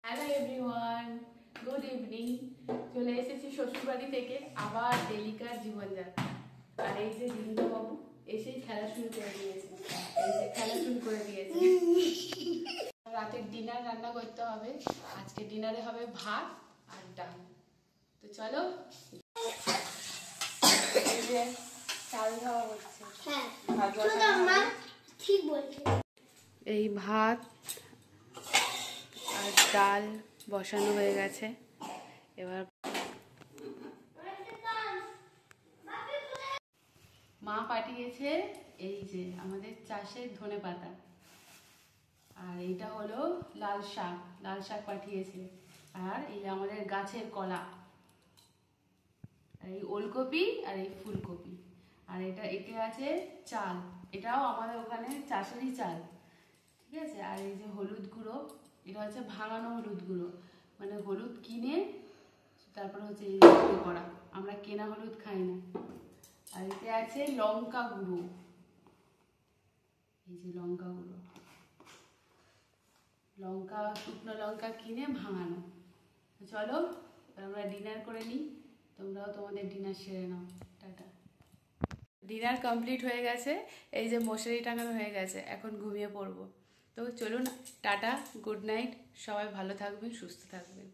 Hello everyone, good evening. চলে এসেছি শ্বশুরবাড়ি থেকে আবার ডেলিকার জীবনযাত্রা। আর এই যে বৃন্দাবাবু এসেই খেলা শুরু করে দিয়েছে, রাতের ডিনার রান্না করতে হবে। আজকে ডিনারে হবে ভাত আর ডাল। তো চলো, এই যে চাল খাওয়া হচ্ছে। এই ভাত আর ডাল বসানো হয়ে গেছে। এবার মা পাঠিয়েছে এই যে আমাদের চাষের ধনেপাতা, আর এইটা হলো লাল শাক পাঠিয়েছে। আর এই আমাদের গাছের কলা, আর এই ওলকপি আর এই ফুলকপি। আর এতে আছে চাল, এটাও আমাদের ওখানে চাষেরই চাল, ঠিক আছে। আর এই যে হলুদ গুঁড়ো, এটা হচ্ছে ভাঙানো হলুদ গুঁড়ো, মানে হলুদ কিনে তারপর হচ্ছে এই গুঁড়ো করা, আমরা কেনা হলুদ খাই না। আর এতে আছে লঙ্কা গুঁড়ো, এই যে লঙ্কা গুঁড়ো, শুকনো লঙ্কা কিনে ভাঙানো। চলো আমরা ডিনার করে নিই, তোমরাও তোমাদের ডিনার সেরে নাও। টাটা। ডিনার কমপ্লিট হয়ে গেছে, এই যে মশারি টাঙানো হয়ে গেছে, এখন ঘুমিয়ে পড়বো। তো চলুন, টাটা, গুড নাইট, সবাই ভালো থাকবেন, সুস্থ থাকবেন।